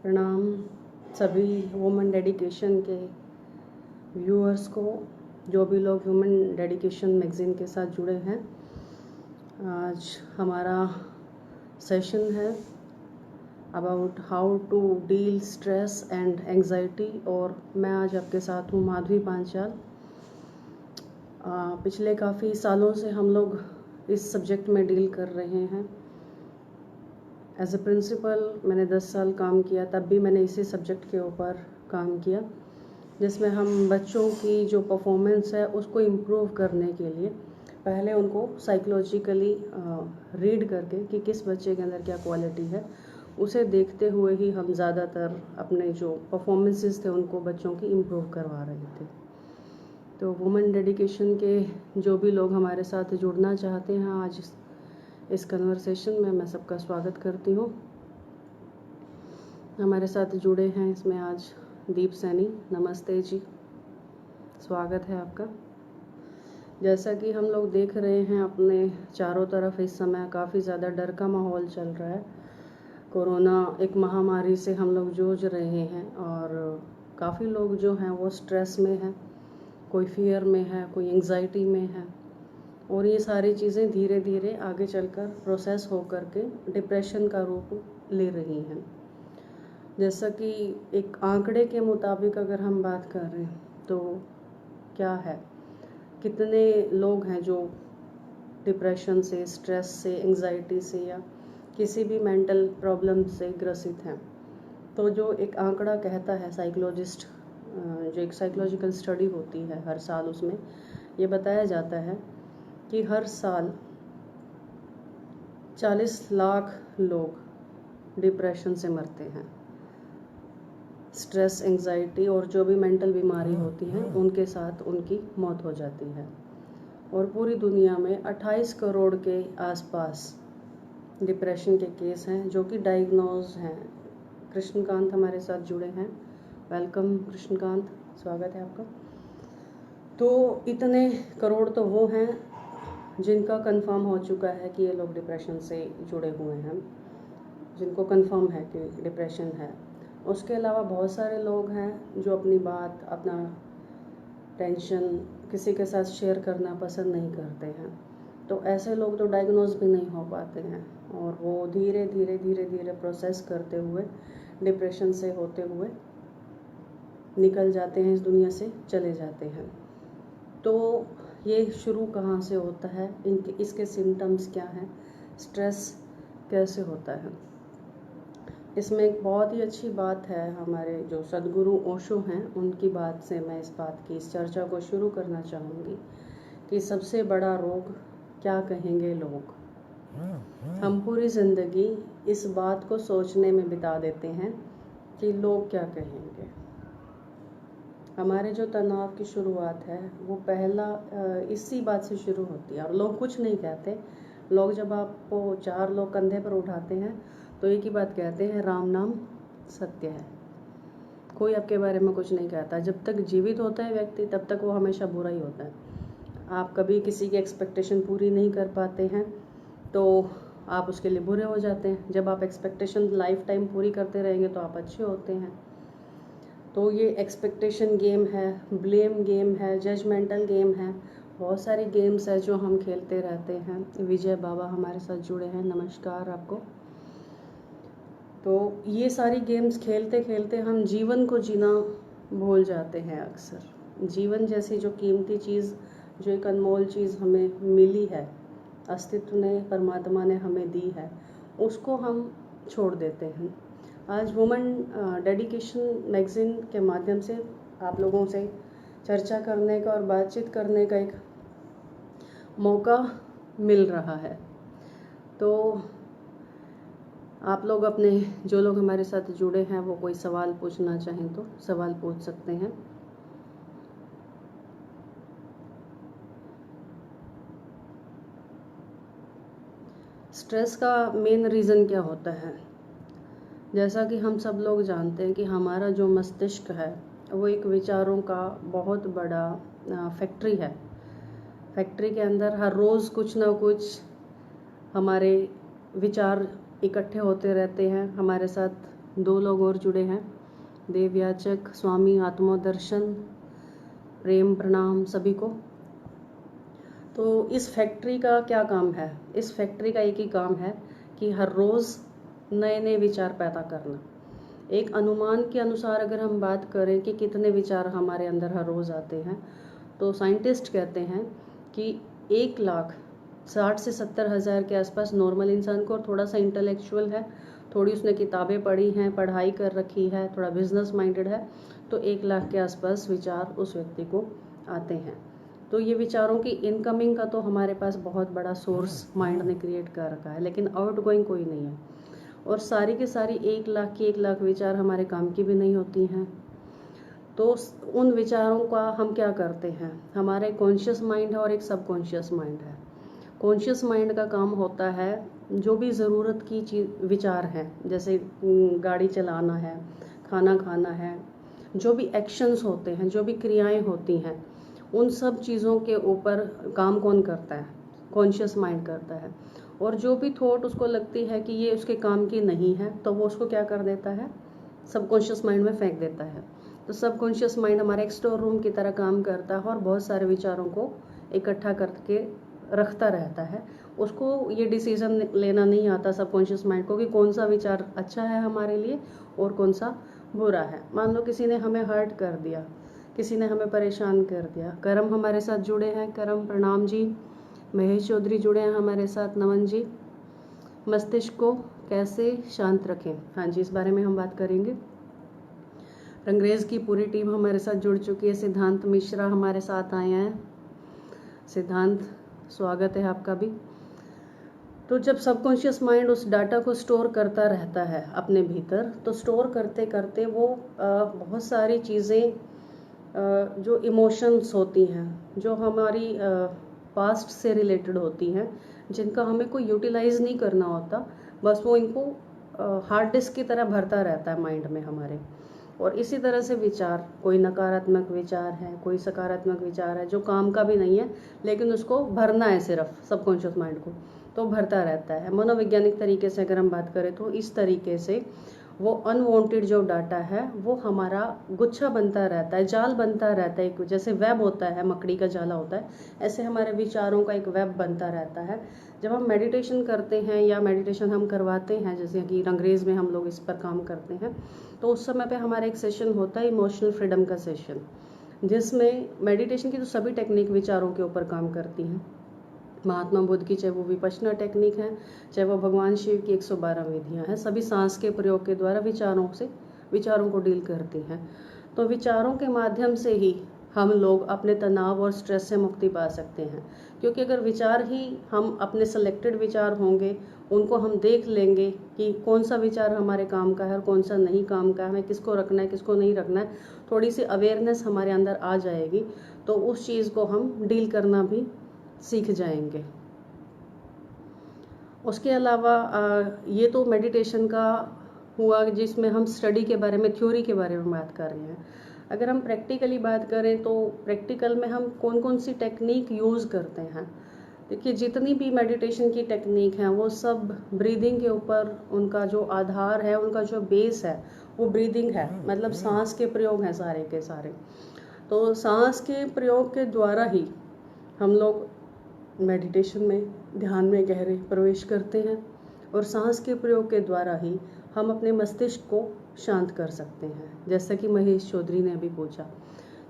प्रणाम सभी women dedication के व्यूअर्स को, जो भी लोग वुमेन डेडिकेशन मैगज़ीन के साथ जुड़े हैं। आज हमारा सेशन है about how to deal stress and anxiety, और मैं आज आपके साथ हूँ माधवी पांचाल। पिछले काफ़ी सालों से हम लोग इस सब्जेक्ट में डील कर रहे हैं। एज ए प्रिंसिपल मैंने 10 साल काम किया, तब भी मैंने इसी सब्जेक्ट के ऊपर काम किया, जिसमें हम बच्चों की जो परफॉर्मेंस है उसको इम्प्रूव करने के लिए पहले उनको साइकोलॉजिकली रीड करके कि किस बच्चे के अंदर क्या क्वालिटी है, उसे देखते हुए ही हम ज़्यादातर अपने जो परफॉर्मेंसेस थे उनको बच्चों की इम्प्रूव करवा रहे थे। तो वुमेन डेडिकेशन के जो भी लोग हमारे साथ जुड़ना चाहते हैं आज इस कन्वर्सेशन में, मैं सबका स्वागत करती हूँ। हमारे साथ जुड़े हैं इसमें आज दीप सैनी। नमस्ते जी, स्वागत है आपका। जैसा कि हम लोग देख रहे हैं अपने चारों तरफ इस समय काफ़ी ज़्यादा डर का माहौल चल रहा है। कोरोना एक महामारी से हम लोग जूझ रहे हैं और काफ़ी लोग जो हैं वो स्ट्रेस में हैं, कोई फियर में है, कोई एंग्जाइटी में है, और ये सारी चीज़ें धीरे धीरे आगे चलकर प्रोसेस हो करके डिप्रेशन का रूप ले रही हैं। जैसा कि एक आंकड़े के मुताबिक अगर हम बात कर रहे हैं तो क्या है, कितने लोग हैं जो डिप्रेशन से, स्ट्रेस से, एंग्जाइटी से या किसी भी मेंटल प्रॉब्लम से ग्रसित हैं। तो जो एक आंकड़ा कहता है, साइकोलॉजिस्ट जो एक साइकोलॉजिकल स्टडी होती है हर साल, उसमें ये बताया जाता है कि हर साल 40 लाख लोग डिप्रेशन से मरते हैं। स्ट्रेस, एंग्जाइटी और जो भी मेंटल बीमारी होती है उनके साथ उनकी मौत हो जाती है। और पूरी दुनिया में 28 करोड़ के आसपास डिप्रेशन के केस हैं जो कि डायग्नोज हैं। कृष्णकांत हमारे साथ जुड़े हैं। वेलकम कृष्णकांत, स्वागत है आपका। तो इतने करोड़ तो वो हैं जिनका कंफर्म हो चुका है कि ये लोग डिप्रेशन से जुड़े हुए हैं, जिनको कंफर्म है कि डिप्रेशन है। उसके अलावा बहुत सारे लोग हैं जो अपनी बात, अपना टेंशन किसी के साथ शेयर करना पसंद नहीं करते हैं। तो ऐसे लोग तो डायग्नोज भी नहीं हो पाते हैं और वो धीरे धीरे प्रोसेस करते हुए डिप्रेशन से होते हुए निकल जाते हैं, इस दुनिया से चले जाते हैं। तो ये शुरू कहाँ से होता है, इसके सिम्टम्स क्या हैं, स्ट्रेस कैसे होता है। इसमें एक बहुत ही अच्छी बात है, हमारे जो सदगुरु ओशो हैं उनकी बात से मैं इस चर्चा को शुरू करना चाहूँगी कि सबसे बड़ा रोग क्या कहेंगे लोग। हम पूरी ज़िंदगी इस बात को सोचने में बिता देते हैं कि लोग क्या कहेंगे। हमारे जो तनाव की शुरुआत है वो पहला इसी बात से शुरू होती है। और लोग कुछ नहीं कहते। लोग जब आपको 4 लोग कंधे पर उठाते हैं तो एक ही बात कहते हैं, राम नाम सत्य है। कोई आपके बारे में कुछ नहीं कहता। जब तक जीवित होता है व्यक्ति तब तक वो हमेशा बुरा ही होता है। आप कभी किसी की एक्सपेक्टेशन पूरी नहीं कर पाते हैं तो आप उसके लिए बुरे हो जाते हैं। जब आप एक्सपेक्टेशन लाइफ टाइम पूरी करते रहेंगे तो आप अच्छे होते हैं। तो ये एक्सपेक्टेशन गेम है, ब्लेम गेम है, जजमेंटल गेम है, बहुत सारी गेम्स है जो हम खेलते रहते हैं। विजय बाबा हमारे साथ जुड़े हैं, नमस्कार आपको। तो ये सारी गेम्स खेलते खेलते हम जीवन को जीना भूल जाते हैं अक्सर। जीवन जैसी जो कीमती चीज़, जो एक अनमोल चीज़ हमें मिली है, अस्तित्व ने, परमात्मा ने हमें दी है, उसको हम छोड़ देते हैं। आज वुमेन डेडिकेशन मैगज़ीन के माध्यम से आप लोगों से चर्चा करने का और बातचीत करने का एक मौका मिल रहा है। तो आप लोग अपने, जो लोग हमारे साथ जुड़े हैं, वो कोई सवाल पूछना चाहें तो सवाल पूछ सकते हैं। स्ट्रेस का मेन रीज़न क्या होता है? जैसा कि हम सब लोग जानते हैं कि हमारा जो मस्तिष्क है वो एक विचारों का बहुत बड़ा फैक्ट्री है। फैक्ट्री के अंदर हर रोज़ कुछ ना कुछ हमारे विचार इकट्ठे होते रहते हैं, हमारे साथ 2 लोग और जुड़े हैं, देवयाचक, स्वामी आत्मदर्शन, प्रेम प्रणाम सभी को। तो इस फैक्ट्री का क्या काम है? इस फैक्ट्री का एक ही काम है कि हर रोज़ नए नए विचार पैदा करना। एक अनुमान के अनुसार अगर हम बात करें कि कितने विचार हमारे अंदर हर रोज़ आते हैं, तो साइंटिस्ट कहते हैं कि 1,60,000 से 70,000 के आसपास नॉर्मल इंसान को, और थोड़ा सा इंटेलेक्चुअल है, थोड़ी उसने किताबें पढ़ी हैं, पढ़ाई कर रखी है, थोड़ा बिजनेस माइंडेड है, तो 1,00,000 के आसपास विचार उस व्यक्ति को आते हैं। तो ये विचारों की इनकमिंग का तो हमारे पास बहुत बड़ा सोर्स माइंड ने क्रिएट कर रखा है, लेकिन आउटगोइंग कोई नहीं है। और सारी की सारी 1,00,000 विचार हमारे काम की भी नहीं होती हैं। तो उन विचारों का हम क्या करते हैं? हमारा एक कॉन्शियस माइंड है और एक सबकॉन्शियस माइंड है। कॉन्शियस माइंड का काम होता है जो भी ज़रूरत की चीज विचार हैं, जैसे गाड़ी चलाना है, खाना खाना है, जो भी एक्शंस होते हैं, जो भी क्रियाएं होती हैं, उन सब चीज़ों के ऊपर काम कौन करता है? कॉन्शियस माइंड करता है। और जो भी थॉट उसको लगती है कि ये उसके काम की नहीं है, तो वो उसको क्या कर देता है? सबकॉन्शियस माइंड में फेंक देता है। तो सबकॉन्शियस माइंड हमारा एक स्टोर रूम की तरह काम करता है और बहुत सारे विचारों को इकट्ठा करके रखता रहता है। उसको ये डिसीजन लेना नहीं आता सबकॉन्शियस माइंड को कि कौन सा विचार अच्छा है हमारे लिए और कौन सा बुरा है। मान लो किसी ने हमें हर्ट कर दिया, किसी ने हमें परेशान कर दिया। करम हमारे साथ जुड़े हैं, करम प्रणाम जी। महेश चौधरी जुड़े हैं हमारे साथ, नमन जी। मस्तिष्क को कैसे शांत रखें? हाँ जी, इस बारे में हम बात करेंगे। रंगरेज की पूरी टीम हमारे साथ जुड़ चुकी है। सिद्धांत मिश्रा हमारे साथ आए हैं। सिद्धांत, स्वागत है आपका भी। तो जब सबकॉन्शियस माइंड उस डाटा को स्टोर करता रहता है अपने भीतर, तो स्टोर करते करते वो बहुत सारी चीज़ें जो इमोशंस होती हैं, जो हमारी पास्ट से रिलेटेड होती हैं, जिनका हमें कोई यूटिलाइज नहीं करना होता, बस वो इनको हार्ड डिस्क की तरह भरता रहता है माइंड में हमारे। और इसी तरह से विचार, कोई नकारात्मक विचार है, कोई सकारात्मक विचार है जो काम का भी नहीं है, लेकिन उसको भरना है सिर्फ सबकॉन्शियस माइंड को, तो भरता रहता है। मनोवैज्ञानिक तरीके से अगर हम बात करें तो इस तरीके से वो अनवांटेड जो डाटा है वो हमारा गुच्छा बनता रहता है, जाल बनता रहता है। एक जैसे वेब होता है, मकड़ी का जाला होता है, ऐसे हमारे विचारों का एक वेब बनता रहता है। जब हम मेडिटेशन करते हैं या मेडिटेशन हम करवाते हैं, जैसे कि रंगरेज में हम लोग इस पर काम करते हैं, तो उस समय पे हमारा एक सेशन होता है इमोशनल फ्रीडम का सेशन, जिसमें मेडिटेशन की तो सभी टेक्निक विचारों के ऊपर काम करती हैं। महात्मा बुद्ध की चाहे वो विपश्यना टेक्निक है, चाहे वो भगवान शिव की 112 विधियाँ हैं, सभी सांस के प्रयोग के द्वारा विचारों को डील करती हैं। तो विचारों के माध्यम से ही हम लोग अपने तनाव और स्ट्रेस से मुक्ति पा सकते हैं। क्योंकि अगर विचार ही हम अपने सेलेक्टेड विचार होंगे, उनको हम देख लेंगे कि कौन सा विचार हमारे काम का है और कौन सा नहीं काम का है, हमें किसको रखना है किसको नहीं रखना है, थोड़ी सी अवेयरनेस हमारे अंदर आ जाएगी, तो उस चीज़ को हम डील करना भी सीख जाएंगे। उसके अलावा ये तो मेडिटेशन का हुआ जिसमें हम स्टडी के बारे में, थ्योरी के बारे में बात कर रहे हैं। अगर हम प्रैक्टिकली बात करें तो प्रैक्टिकल में हम कौन कौन सी टेक्निक यूज़ करते हैं? देखिए, जितनी भी मेडिटेशन की टेक्निक हैं वो सब ब्रीदिंग के ऊपर, उनका जो आधार है, उनका जो बेस है वो ब्रीदिंग है, मतलब सांस के प्रयोग हैं सारे के सारे। तो सांस के प्रयोग के द्वारा ही हम लोग मेडिटेशन में, ध्यान में गहरे प्रवेश करते हैं, और सांस के प्रयोग के द्वारा ही हम अपने मस्तिष्क को शांत कर सकते हैं। जैसा कि महेश चौधरी ने अभी पूछा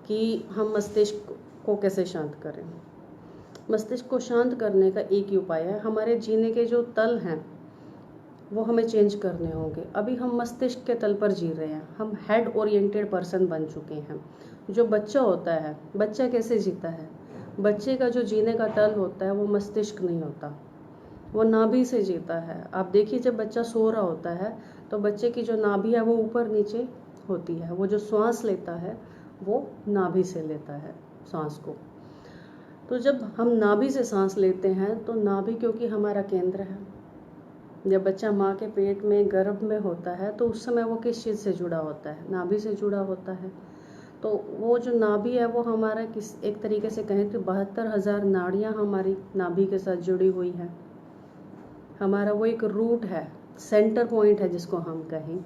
कि हम मस्तिष्क को कैसे शांत करें। मस्तिष्क को शांत करने का एक ही उपाय है, हमारे जीने के जो तल हैं वो हमें चेंज करने होंगे। अभी हम मस्तिष्क के तल पर जी रहे हैं, हम हेड ओरिएंटेड पर्सन बन चुके हैं। जो बच्चा होता है, बच्चा कैसे जीता है? बच्चे का जो जीने का तल होता है वो मस्तिष्क नहीं होता, वो नाभि से जीता है। आप देखिए, जब बच्चा सो रहा होता है तो बच्चे की जो नाभि है वो ऊपर नीचे होती है। वो जो श्वास लेता है वो नाभि से लेता है सांस को। तो जब हम नाभि से सांस लेते हैं तो नाभि क्योंकि हमारा केंद्र है, जब बच्चा माँ के पेट में गर्भ में होता है तो उस समय वो किस चीज़ से जुड़ा होता है? नाभि से जुड़ा होता है। तो वो जो नाभि है वो हमारा एक तरीके से कहें तो 72,000 नाड़ियाँ हमारी नाभि के साथ जुड़ी हुई हैं। हमारा वो एक रूट है, सेंटर पॉइंट है जिसको हम कहें,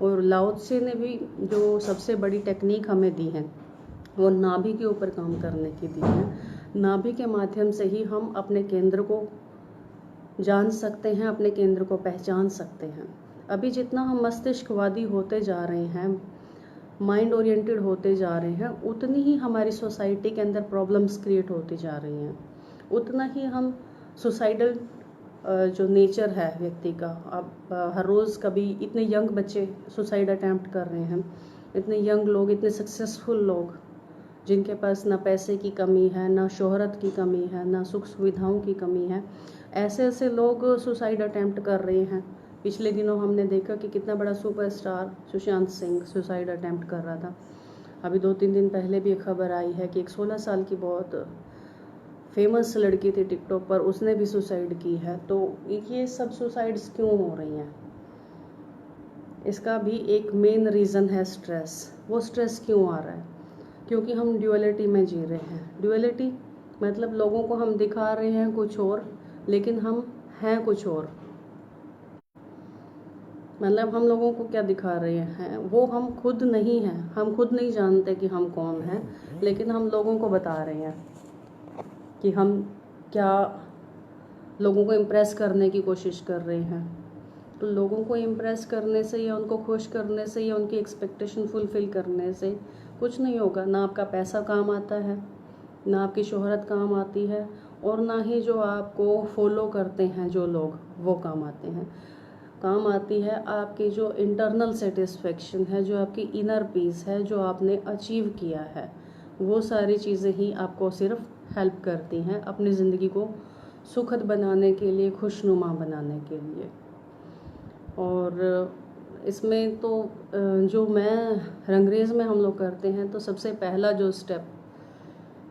और लाओ त्से ने भी जो सबसे बड़ी टेक्निक हमें दी है वो नाभि के ऊपर काम करने की दी है। नाभि के माध्यम से ही हम अपने केंद्र को जान सकते हैं, अपने केंद्र को पहचान सकते हैं। अभी जितना हम मस्तिष्कवादी होते जा रहे हैं, माइंड ओरिएंटेड होते जा रहे हैं, उतनी ही हमारी सोसाइटी के अंदर प्रॉब्लम्स क्रिएट होती जा रही हैं, उतना ही हम सुसाइडल जो नेचर है व्यक्ति का, अब हर रोज़ कभी इतने यंग बच्चे सुसाइड अटैम्प्ट कर रहे हैं, इतने यंग लोग, इतने सक्सेसफुल लोग जिनके पास ना पैसे की कमी है, ना शोहरत की कमी है, ना सुख सुविधाओं की कमी है, ऐसे ऐसे लोग सुसाइड अटैम्प्ट कर रहे हैं। पिछले दिनों हमने देखा कि कितना बड़ा superstar Sushant Singh suicide attempt कर रहा था। अभी 2-3 दिन पहले भी एक खबर आई है कि एक 16 साल की बहुत फेमस लड़की थी टिकटॉक पर, उसने भी सुसाइड की है। तो ये सब सुसाइड्स क्यों हो रही हैं? इसका भी एक मेन रीज़न है स्ट्रेस। वो स्ट्रेस क्यों आ रहा है? क्योंकि हम ड्यूअलिटी में जी रहे हैं। ड्यूअलिटी मतलब लोगों को हम दिखा रहे हैं कुछ और, लेकिन हम हैं कुछ और। मतलब हम लोगों को क्या दिखा रहे हैं, वो हम खुद नहीं हैं, हम खुद नहीं जानते कि हम कौन हैं, लेकिन हम लोगों को बता रहे हैं कि हम क्या लोगों को इम्प्रेस करने की कोशिश कर रहे हैं। तो लोगों को इम्प्रेस करने से या उनको खुश करने से या उनकी एक्सपेक्टेशन फुलफ़िल करने से कुछ नहीं होगा। ना आपका पैसा काम आता है, ना आपकी शोहरत काम आती है, और ना ही जो आपको फॉलो करते हैं जो लोग, वो काम आते हैं। काम आती है आपकी जो इंटरनल सेटिस्फेक्शन है, जो आपकी इनर पीस है, जो आपने अचीव किया है, वो सारी चीज़ें ही आपको सिर्फ हेल्प करती हैं अपनी ज़िंदगी को सुखद बनाने के लिए, खुशनुमा बनाने के लिए। और इसमें तो जो मैं रंगरेज में हम लोग करते हैं, तो सबसे पहला जो स्टेप,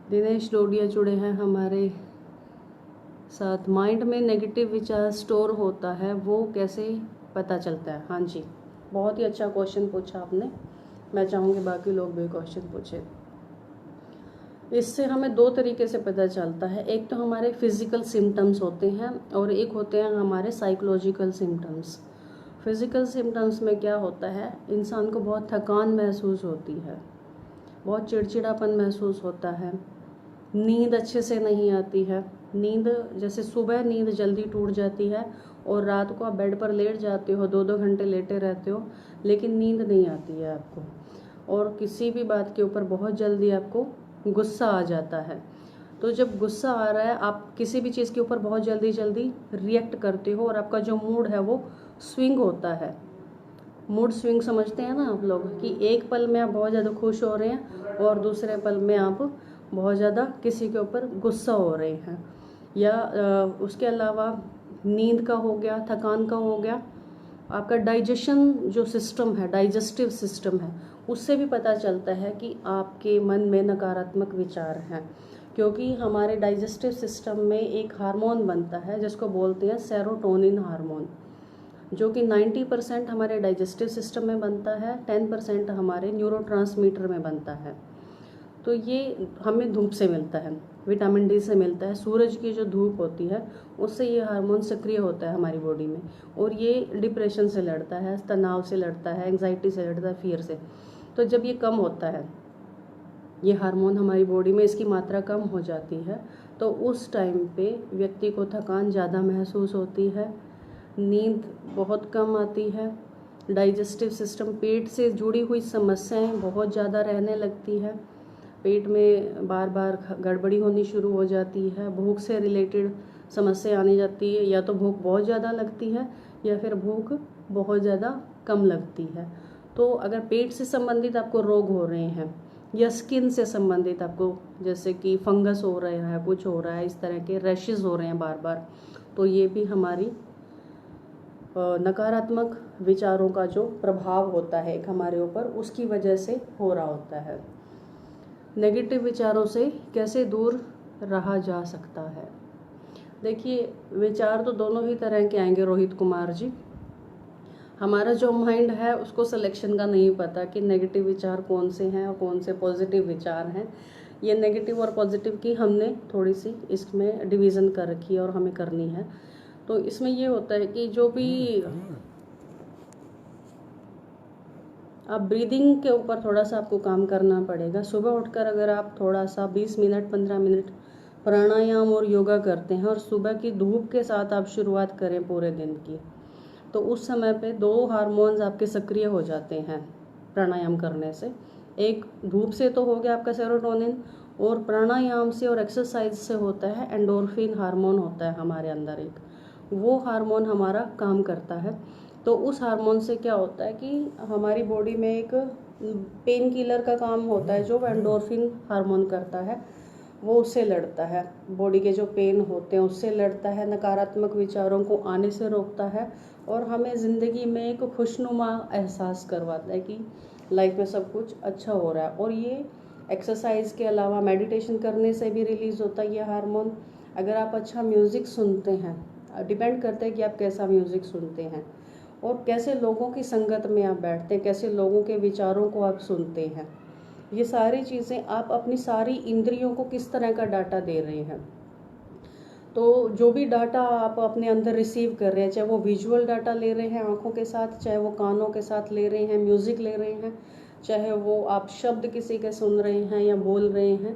दिनेश डोडिया जुड़े हैं हमारे साथ, माइंड में नेगेटिव विचार स्टोर होता है, वो कैसे पता चलता है? हाँ जी, बहुत ही अच्छा क्वेश्चन पूछा आपने। मैं चाहूँगी बाकी लोग भी क्वेश्चन पूछे। इससे हमें 2 तरीके से पता चलता है। एक तो हमारे फिज़िकल सिम्टम्स होते हैं और एक होते हैं हमारे साइकोलॉजिकल सिम्टम्स। फिज़िकल सिम्टम्स में क्या होता है, इंसान को बहुत थकान महसूस होती है, बहुत चिड़चिड़ापन महसूस होता है, नींद अच्छे से नहीं आती है। नींद जैसे सुबह नींद जल्दी टूट जाती है और रात को आप बेड पर लेट जाते हो, 2-2 घंटे लेटे रहते हो, लेकिन नींद नहीं आती है आपको। और किसी भी बात के ऊपर बहुत जल्दी आपको गुस्सा आ जाता है। तो जब गुस्सा आ रहा है, आप किसी भी चीज़ के ऊपर बहुत जल्दी जल्दी रिएक्ट करते हो और आपका जो मूड है वो स्विंग होता है। मूड स्विंग समझते हैं ना आप लोग, कि एक पल में आप बहुत ज़्यादा खुश हो रहे हैं और दूसरे पल में आप बहुत ज़्यादा किसी के ऊपर गुस्सा हो रहे हैं। या उसके अलावा नींद का हो गया, थकान का हो गया, आपका डाइजेशन जो सिस्टम है, डाइजेस्टिव सिस्टम है, उससे भी पता चलता है कि आपके मन में नकारात्मक विचार हैं। क्योंकि हमारे डाइजेस्टिव सिस्टम में एक हार्मोन बनता है जिसको बोलते हैं सेरोटोनिन हार्मोन, जो कि 90% हमारे डाइजेस्टिव सिस्टम में बनता है, 10% हमारे न्यूरोट्रांसमीटर में बनता है। तो ये हमें धूप से मिलता है, विटामिन डी से मिलता है, सूरज की जो धूप होती है उससे ये हार्मोन सक्रिय होता है हमारी बॉडी में, और ये डिप्रेशन से लड़ता है, तनाव से लड़ता है, एंग्जाइटी से लड़ता है, फियर से। तो जब ये कम होता है, ये हार्मोन हमारी बॉडी में इसकी मात्रा कम हो जाती है, तो उस टाइम पे व्यक्ति को थकान ज़्यादा महसूस होती है, नींद बहुत कम आती है, डाइजेस्टिव सिस्टम, पेट से जुड़ी हुई समस्याएं बहुत ज़्यादा रहने लगती है, पेट में बार बार गड़बड़ी होनी शुरू हो जाती है, भूख से रिलेटेड समस्या आने जाती है, या तो भूख बहुत ज़्यादा लगती है या फिर भूख बहुत ज़्यादा कम लगती है। तो अगर पेट से संबंधित आपको रोग हो रहे हैं या स्किन से संबंधित आपको, जैसे कि फंगस हो रहा है, कुछ हो रहा है, इस तरह के रैशेज़ हो रहे हैं बार बार, तो ये भी हमारी नकारात्मक विचारों का जो प्रभाव होता है एक हमारे ऊपर, उसकी वजह से हो रहा होता है। नेगेटिव विचारों से कैसे दूर रहा जा सकता है? देखिए, विचार तो दोनों ही तरह के आएंगे रोहित कुमार जी। हमारा जो माइंड है उसको सिलेक्शन का नहीं पता कि नेगेटिव विचार कौन से हैं और कौन से पॉजिटिव विचार हैं। ये नेगेटिव और पॉजिटिव की हमने थोड़ी सी इसमें डिवीज़न कर रखी है और हमें करनी है। तो इसमें ये होता है कि जो भी अब ब्रीदिंग के ऊपर थोड़ा सा आपको काम करना पड़ेगा। सुबह उठकर अगर आप थोड़ा सा 20 मिनट 15 मिनट प्राणायाम और योगा करते हैं और सुबह की धूप के साथ आप शुरुआत करें पूरे दिन की, तो उस समय पे 2 हार्मोन्स आपके सक्रिय हो जाते हैं प्राणायाम करने से। एक धूप से तो हो गया आपका सेरोटोनिन, और प्राणायाम से और एक्सरसाइज से होता है एंडोर्फिन हार्मोन होता है हमारे अंदर एक, वो हार्मोन हमारा काम करता है। तो उस हार्मोन से क्या होता है कि हमारी बॉडी में एक पेन किलर का काम होता है, जो एंडोर्फिन हार्मोन करता है, वो उससे लड़ता है, बॉडी के जो पेन होते हैं उससे लड़ता है, नकारात्मक विचारों को आने से रोकता है, और हमें ज़िंदगी में एक खुशनुमा एहसास करवाता है कि लाइफ में सब कुछ अच्छा हो रहा है। और ये एक्सरसाइज के अलावा मेडिटेशन करने से भी रिलीज़ होता है ये हार्मोन। अगर आप अच्छा म्यूज़िक सुनते हैं, डिपेंड करता है कि आप कैसा म्यूज़िक सुनते हैं और कैसे लोगों की संगत में आप बैठते हैं, कैसे लोगों के विचारों को आप सुनते हैं, ये सारी चीज़ें आप अपनी सारी इंद्रियों को किस तरह का डाटा दे रहे हैं। तो जो भी डाटा आप अपने अंदर रिसीव कर रहे हैं, चाहे वो विजुअल डाटा ले रहे हैं आँखों के साथ, चाहे वो कानों के साथ ले रहे हैं, म्यूज़िक ले रहे हैं, चाहे वो आप शब्द किसी के सुन रहे हैं या बोल रहे हैं,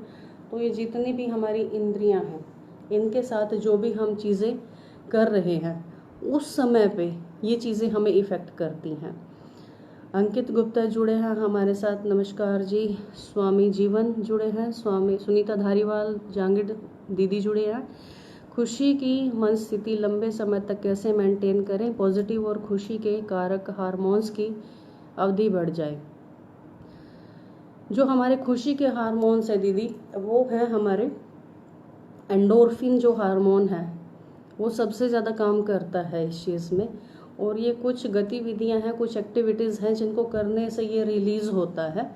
तो ये जितनी भी हमारी इंद्रियां हैं, इनके साथ जो भी हम चीज़ें कर रहे हैं, उस समय पे ये चीज़ें हमें इफ़ेक्ट करती हैं। अंकित गुप्ता जुड़े हैं हमारे साथ, नमस्कार जी। स्वामी जीवन जुड़े हैं, स्वामी सुनीता धारीवाल जांगिड दीदी जुड़े हैं। खुशी की मन स्थिति लंबे समय तक कैसे मेंटेन करें, पॉजिटिव और खुशी के कारक हार्मोन्स की अवधि बढ़ जाए। जो हमारे खुशी के हार्मोन्स है दीदी, वो है हमारे एंडोर्फिन जो हार्मोन है, वो सबसे ज़्यादा काम करता है इस चीज़ में। और ये कुछ गतिविधियां हैं, कुछ एक्टिविटीज़ हैं जिनको करने से ये रिलीज़ होता है।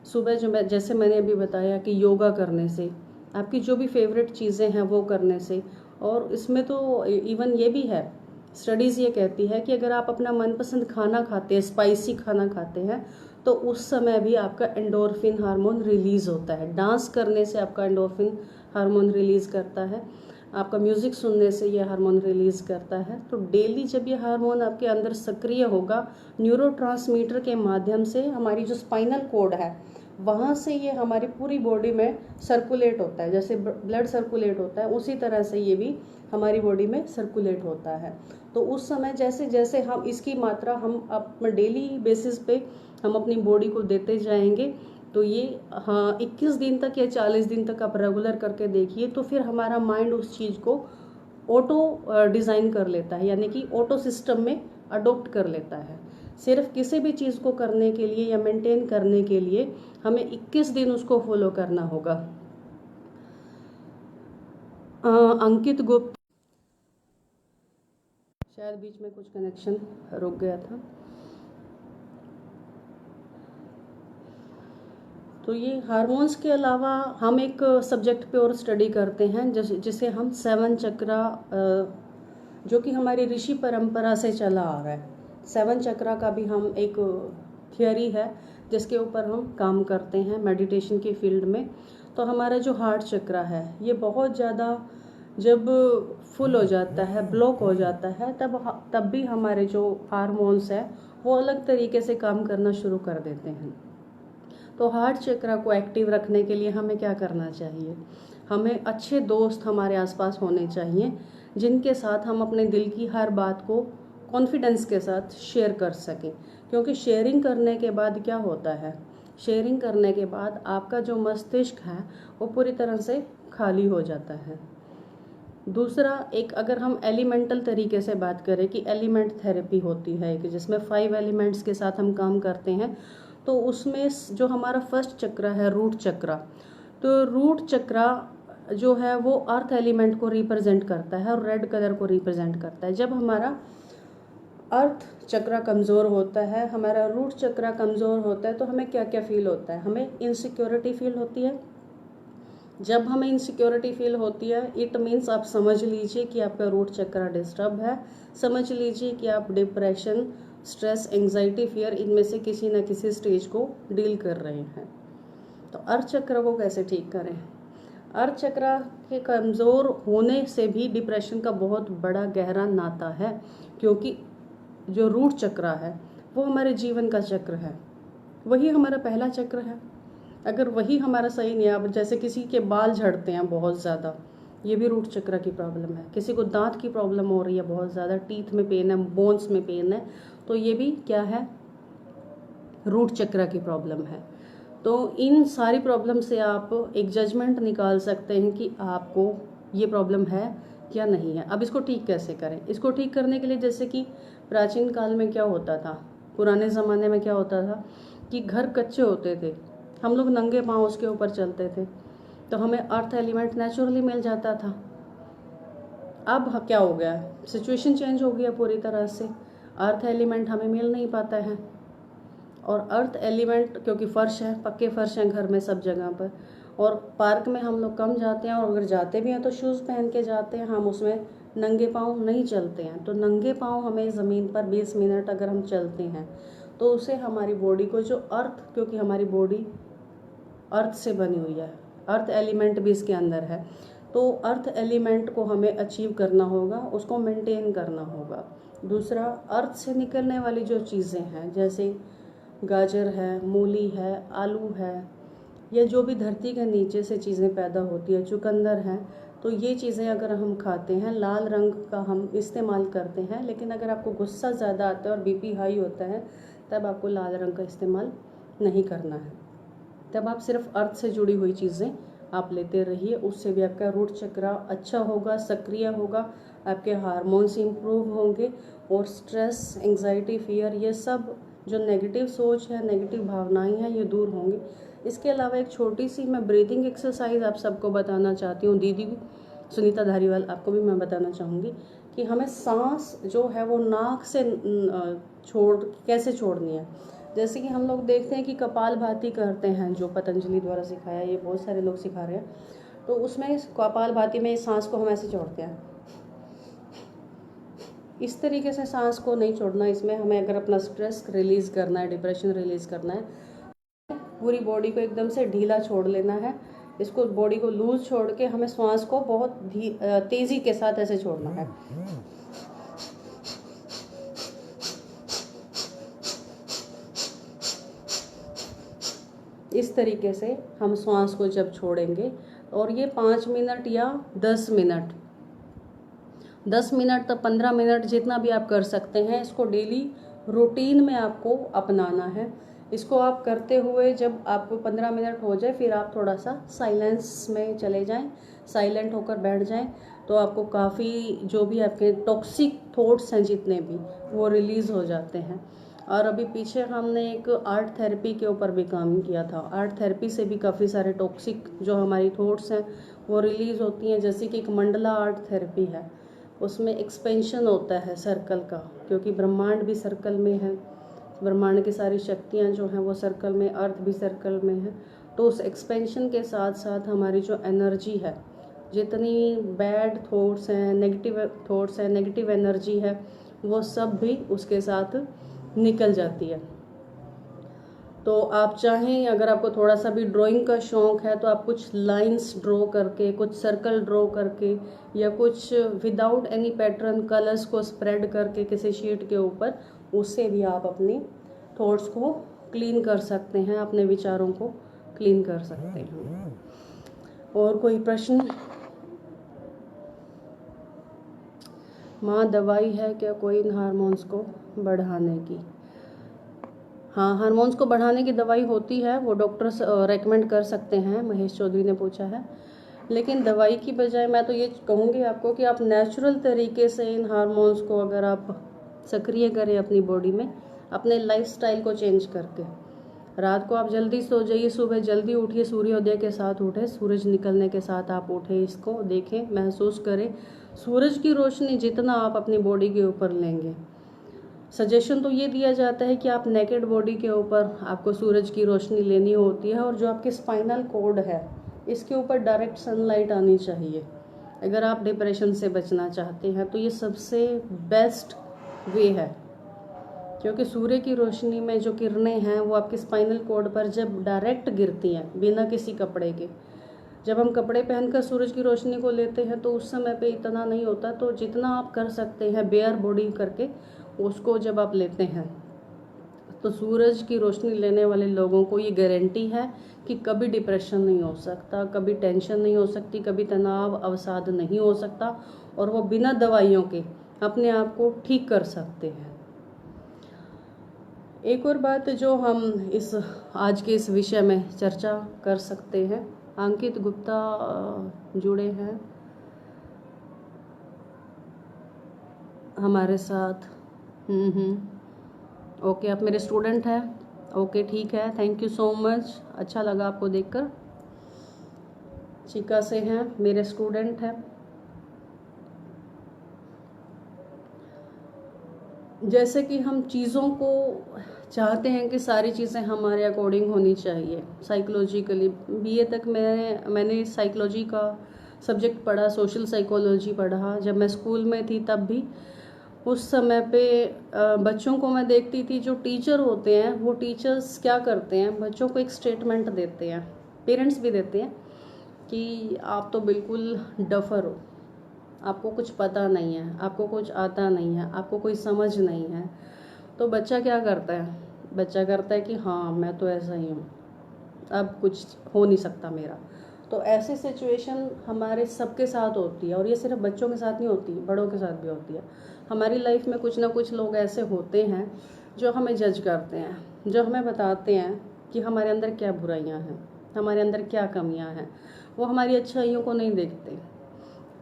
सुबह जैसे मैंने अभी बताया कि योगा करने से, आपकी जो भी फेवरेट चीज़ें हैं वो करने से, और इसमें तो इवन ये भी है, स्टडीज़ ये कहती है कि अगर आप अपना मनपसंद खाना खाते हैं, स्पाइसी खाना खाते हैं, तो उस समय भी आपका एंडोर्फिन हार्मोन रिलीज़ होता है। डांस करने से आपका एंडोर्फिन हार्मोन रिलीज़ करता है, आपका म्यूज़िक सुनने से ये हार्मोन रिलीज़ करता है। तो डेली जब ये हार्मोन आपके अंदर सक्रिय होगा, न्यूरोट्रांसमीटर के माध्यम से हमारी जो स्पाइनल कोड है वहाँ से ये हमारी पूरी बॉडी में सर्कुलेट होता है, जैसे ब्लड सर्कुलेट होता है उसी तरह से ये भी हमारी बॉडी में सर्कुलेट होता है। तो उस समय जैसे जैसे हम इसकी मात्रा हम अपने डेली बेसिस पे हम अपनी बॉडी को देते जाएंगे, तो ये 21 दिन तक या 40 दिन तक आप रेगुलर करके देखिए, तो फिर हमारा माइंड उस चीज़ को ऑटो डिज़ाइन कर लेता है, यानी कि ऑटो सिस्टम में अडोप्ट कर लेता है। सिर्फ किसी भी चीज़ को करने के लिए या मेंटेन करने के लिए हमें 21 दिन उसको फॉलो करना होगा। अंकित गुप्त, शायद बीच में कुछ कनेक्शन रुक गया था। तो ये हार्मोन्स के अलावा हम एक सब्जेक्ट पे और स्टडी करते हैं जिसे हम 7 चक्रा, जो कि हमारी ऋषि परंपरा से चला आ रहा है। 7 चक्रा का भी हम एक थियोरी है जिसके ऊपर हम काम करते हैं मेडिटेशन की फील्ड में। तो हमारा जो हार्ट चक्रा है, ये बहुत ज़्यादा जब फुल हो जाता है, ब्लॉक हो जाता है, तब भी हमारे जो हार्मोन्स है वो अलग तरीके से काम करना शुरू कर देते हैं। तो हार्ट चक्रा को एक्टिव रखने के लिए हमें क्या करना चाहिए? हमें अच्छे दोस्त हमारे आसपास होने चाहिए जिनके साथ हम अपने दिल की हर बात को कॉन्फिडेंस के साथ शेयर कर सकें, क्योंकि शेयरिंग करने के बाद क्या होता है, शेयरिंग करने के बाद आपका जो मस्तिष्क है वो पूरी तरह से खाली हो जाता है। दूसरा, एक अगर हम एलिमेंटल तरीके से बात करें कि एलिमेंट थेरेपी होती है कि जिसमें 5 एलिमेंट्स के साथ हम काम करते हैं, तो उसमें जो हमारा फर्स्ट चक्र है रूट चक्रा, तो रूट चक्रा जो है वो अर्थ एलिमेंट को रिप्रेजेंट करता है और रेड कलर को रिप्रेजेंट करता है। जब हमारा अर्थ चक्रा कमज़ोर होता है, हमारा रूट चक्रा कमज़ोर होता है, तो हमें क्या क्या फील होता है? हमें इनसिक्योरिटी फील होती है। जब हमें इनसिक्योरिटी फील होती है, इट मीन्स आप समझ लीजिए कि आपका रूट चक्रा डिस्टर्ब है, समझ लीजिए कि आप डिप्रेशन, स्ट्रेस, एंजाइटी, फियर, इनमें से किसी न किसी स्टेज को डील कर रहे हैं। तो अर्थ चक्र को कैसे ठीक करें? अर्थ चक्र के कमज़ोर होने से भी डिप्रेशन का बहुत बड़ा गहरा नाता है, क्योंकि जो रूट चक्र है वो हमारे जीवन का चक्र है। वही हमारा पहला चक्र है। अगर वही हमारा सही नहीं है, अब जैसे किसी के बाल झड़ते हैं बहुत ज़्यादा, ये भी रूट चक्र की प्रॉब्लम है। किसी को दांत की प्रॉब्लम हो रही है बहुत ज़्यादा, टीथ में पेन है, बोन्स में पेन है, तो ये भी क्या है, रूट चक्र की प्रॉब्लम है। तो इन सारी प्रॉब्लम से आप एक जजमेंट निकाल सकते हैं कि आपको ये प्रॉब्लम है या नहीं है। अब इसको ठीक कैसे करें? इसको ठीक करने के लिए जैसे कि प्राचीन काल में क्या होता था, पुराने ज़माने में क्या होता था कि घर कच्चे होते थे, हम लोग नंगे पाँव उसके ऊपर चलते थे, तो हमें अर्थ एलिमेंट नेचुरली मिल जाता था। अब क्या हो गया, सिचुएशन चेंज हो गया पूरी तरह से, अर्थ एलिमेंट हमें मिल नहीं पाता है। और अर्थ एलिमेंट क्योंकि फर्श है, पक्के फर्श हैं घर में सब जगह पर, और पार्क में हम लोग कम जाते हैं, और अगर जाते भी हैं तो शूज़ पहन के जाते हैं, हम उसमें नंगे पाँव नहीं चलते हैं। तो नंगे पाँव हमें ज़मीन पर 20 मिनट अगर हम चलते हैं तो उससे हमारी बॉडी को जो अर्थ, क्योंकि हमारी बॉडी अर्थ से बनी हुई है, अर्थ एलिमेंट भी इसके अंदर है, तो अर्थ एलिमेंट को हमें अचीव करना होगा, उसको मेंटेन करना होगा। दूसरा, अर्थ से निकलने वाली जो चीज़ें हैं, जैसे गाजर है, मूली है, आलू है, या जो भी धरती के नीचे से चीज़ें पैदा होती है, चुकंदर है, तो ये चीज़ें अगर हम खाते हैं, लाल रंग का हम इस्तेमाल करते हैं। लेकिन अगर आपको गुस्सा ज़्यादा आता है और बीपी हाई होता है, तब आपको लाल रंग का इस्तेमाल नहीं करना है। तब आप सिर्फ अर्थ से जुड़ी हुई चीज़ें आप लेते रहिए, उससे भी आपका रूट चक्र अच्छा होगा, सक्रिय होगा, आपके हार्मोन्स इंप्रूव होंगे, और स्ट्रेस, एंग्जाइटी, फियर, ये सब जो नेगेटिव सोच है, नेगेटिव भावनाएं हैं, ये दूर होंगी। इसके अलावा एक छोटी सी मैं ब्रीदिंग एक्सरसाइज आप सबको बताना चाहती हूँ, दीदी सुनीता धारीवाल, आपको भी मैं बताना चाहूँगी कि हमें सांस जो है वो नाक से कैसे छोड़नी है। जैसे कि हम लोग देखते हैं कि कपालभाति करते हैं, जो पतंजलि द्वारा सिखाया, ये बहुत सारे लोग सिखा रहे हैं, तो उसमें कपालभाति में इस सांस को हम ऐसे छोड़ते हैं, इस तरीके से सांस को नहीं छोड़ना। इसमें हमें अगर अपना स्ट्रेस रिलीज़ करना है, डिप्रेशन रिलीज़ करना है, पूरी बॉडी को एकदम से ढीला छोड़ लेना है, इसको बॉडी को लूज छोड़ के हमें श्वास को बहुत तेज़ी के साथ ऐसे छोड़ना है। इस तरीके से हम श्वास को जब छोड़ेंगे, और ये 5 मिनट या 10 मिनट, 10 मिनट तक 15 मिनट जितना भी आप कर सकते हैं, इसको डेली रूटीन में आपको अपनाना है। इसको आप करते हुए जब आपको 15 मिनट हो जाए, फिर आप थोड़ा सा साइलेंस में चले जाएं, साइलेंट होकर बैठ जाएं, तो आपको काफ़ी जो भी आपके टॉक्सिक थॉट्स हैं जितने भी, वो रिलीज़ हो जाते हैं। और अभी पीछे हमने एक आर्ट थेरेपी के ऊपर भी काम किया था। आर्ट थेरेपी से भी काफ़ी सारे टॉक्सिक जो हमारी थॉट्स हैं वो रिलीज़ होती हैं। जैसे कि एक मंडला आर्ट थेरेपी है, उसमें एक्सपेंशन होता है सर्कल का, क्योंकि ब्रह्मांड भी सर्कल में है, ब्रह्मांड की सारी शक्तियाँ जो हैं वो सर्कल में, अर्थ भी सर्कल में है। तो उस एक्सपेंशन के साथ साथ हमारी जो एनर्जी है, जितनी बैड थॉट्स हैं, नेगेटिव थॉट्स हैं, नेगेटिव एनर्जी है, वो सब भी उसके साथ निकल जाती है। तो आप चाहें, अगर आपको थोड़ा सा भी ड्राइंग का शौक़ है, तो आप कुछ लाइंस ड्रॉ करके, कुछ सर्कल ड्रॉ करके, या कुछ विदाउट एनी पैटर्न कलर्स को स्प्रेड करके किसी शीट के ऊपर, उससे भी आप अपनी थॉट्स को क्लीन कर सकते हैं, अपने विचारों को क्लीन कर सकते हैं। और कोई प्रश्न? माँ, दवाई है क्या कोई इन हार्मोन्स को बढ़ाने की? हाँ, हार्मोन्स को बढ़ाने की दवाई होती है, वो डॉक्टर्स रेकमेंड कर सकते हैं, महेश चौधरी ने पूछा है। लेकिन दवाई की बजाय मैं तो ये कहूँगी आपको कि आप नेचुरल तरीके से इन हार्मोन्स को अगर आप सक्रिय करें अपनी बॉडी में, अपने लाइफस्टाइल को चेंज करके। रात को आप जल्दी सो जाइए, सुबह जल्दी उठिए, सूर्योदय के साथ उठे, सूरज निकलने के साथ आप उठे, इसको देखें, महसूस करें। सूरज की रोशनी जितना आप अपनी बॉडी के ऊपर लेंगे, सजेशन तो ये दिया जाता है कि आप नेकेड बॉडी के ऊपर आपको सूरज की रोशनी लेनी होती है, और जो आपके स्पाइनल कॉर्ड है इसके ऊपर डायरेक्ट सनलाइट आनी चाहिए। अगर आप डिप्रेशन से बचना चाहते हैं तो ये सबसे बेस्ट वे है, क्योंकि सूर्य की रोशनी में जो किरणें हैं वो आपके स्पाइनल कॉर्ड पर जब डायरेक्ट गिरती हैं बिना किसी कपड़े के, जब हम कपड़े पहनकर सूरज की रोशनी को लेते हैं तो उस समय पे इतना नहीं होता। तो जितना आप कर सकते हैं बेयर बॉडी करके, उसको जब आप लेते हैं तो सूरज की रोशनी लेने वाले लोगों को ये गारंटी है कि कभी डिप्रेशन नहीं हो सकता, कभी टेंशन नहीं हो सकती, कभी तनाव अवसाद नहीं हो सकता, और वो बिना दवाइयों के अपने आप को ठीक कर सकते हैं। एक और बात जो हम इस आज के इस विषय में चर्चा कर सकते हैं, अंकित गुप्ता जुड़े हैं हमारे साथ। ओके, आप मेरे स्टूडेंट हैं। ओके, ठीक है, थैंक यू सो मच, अच्छा लगा आपको देखकर। चिका से हैं, मेरे स्टूडेंट हैं। जैसे कि हम चीज़ों को चाहते हैं कि सारी चीज़ें हमारे अकॉर्डिंग होनी चाहिए। साइकोलॉजिकली बीए तक मैंने साइकोलॉजी का सब्जेक्ट पढ़ा, सोशल साइकोलॉजी पढ़ा जब मैं स्कूल में थी। तब भी उस समय पे बच्चों को मैं देखती थी, जो टीचर होते हैं वो टीचर्स क्या करते हैं, बच्चों को एक स्टेटमेंट देते हैं, पेरेंट्स भी देते हैं कि आप तो बिल्कुल डफर हो, आपको कुछ पता नहीं है, आपको कुछ आता नहीं है, आपको कोई समझ नहीं है। तो बच्चा क्या करता है, बच्चा करता है कि हाँ मैं तो ऐसा ही हूँ, अब कुछ हो नहीं सकता मेरा। तो ऐसी सिचुएशन हमारे सबके साथ होती है, और ये सिर्फ बच्चों के साथ नहीं होती, बड़ों के साथ भी होती है। हमारी लाइफ में कुछ ना कुछ लोग ऐसे होते हैं जो हमें जज करते हैं, जो हमें बताते हैं कि हमारे अंदर क्या बुराइयां हैं, हमारे अंदर क्या कमियां हैं। वो हमारी अच्छाइयों को नहीं देखते।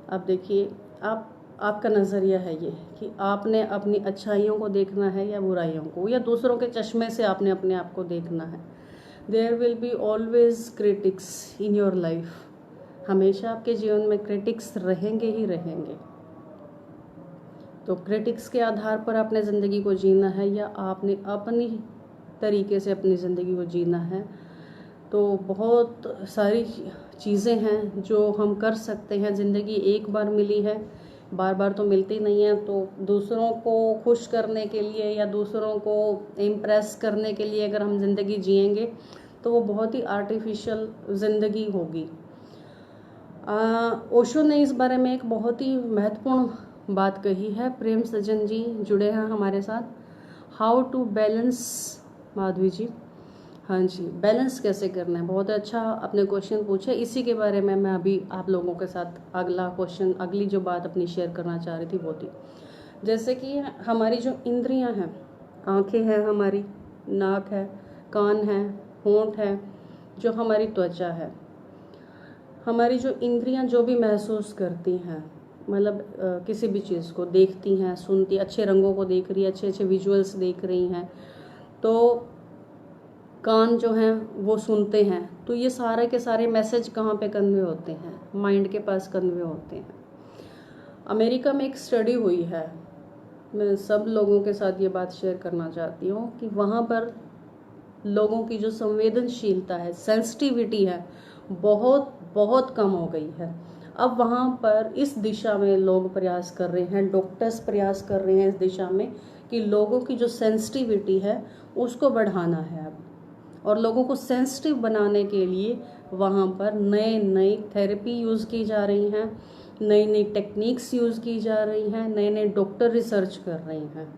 अब देखिए, आपका नज़रिया है ये कि आपने अपनी अच्छाइयों को देखना है या बुराइयों को, या दूसरों के चश्मे से आपने अपने आप को देखना है। There will be always critics in your life. हमेशा आपके जीवन में क्रिटिक्स रहेंगे ही रहेंगे। तो क्रिटिक्स के आधार पर आपने ज़िंदगी को जीना है या आपने अपनी तरीके से अपनी ज़िंदगी को जीना है। तो बहुत सारी चीज़ें हैं जो हम कर सकते हैं। ज़िंदगी एक बार मिली है, बार बार तो मिलती नहीं है। तो दूसरों को खुश करने के लिए या दूसरों को इम्प्रेस करने के लिए अगर हम ज़िंदगी जिएंगे तो वो बहुत ही आर्टिफिशियल ज़िंदगी होगी। ओशो ने इस बारे में एक बहुत ही महत्वपूर्ण बात कही है। प्रेम सज्जन जी जुड़े हैं हमारे साथ। हाउ टू बैलेंस, माधवी जी, हाँ जी, बैलेंस कैसे करना है, बहुत अच्छा आपने क्वेश्चन पूछा। इसी के बारे में मैं अभी आप लोगों के साथ अगला क्वेश्चन, अगली जो बात अपनी शेयर करना चाह रही थी वो थी, जैसे कि हमारी जो इंद्रियां हैं, आंखें हैं हमारी, नाक है, कान है, होंठ है, जो हमारी त्वचा है, हमारी जो इंद्रियां जो भी महसूस करती हैं, मतलब किसी भी चीज़ को देखती हैं, सुनती, अच्छे रंगों को देख रही है, अच्छे अच्छे विजुअल्स देख रही हैं, तो कान जो हैं वो सुनते हैं। तो ये सारे के सारे मैसेज कहाँ पे कन्वे होते हैं, माइंड के पास कन्वे होते हैं। अमेरिका में एक स्टडी हुई है, मैं सब लोगों के साथ ये बात शेयर करना चाहती हूँ कि वहाँ पर लोगों की जो संवेदनशीलता है, सेंसिटिविटी है, बहुत बहुत कम हो गई है। अब वहाँ पर इस दिशा में लोग प्रयास कर रहे हैं, डॉक्टर्स प्रयास कर रहे हैं इस दिशा में कि लोगों की जो सेंसिटिविटी है उसको बढ़ाना है अब। और लोगों को सेंसिटिव बनाने के लिए वहाँ पर नए नई थेरेपी यूज़ की जा रही हैं, नई नई टेक्निक्स यूज़ की जा रही हैं, नए नए डॉक्टर रिसर्च कर रहे हैं।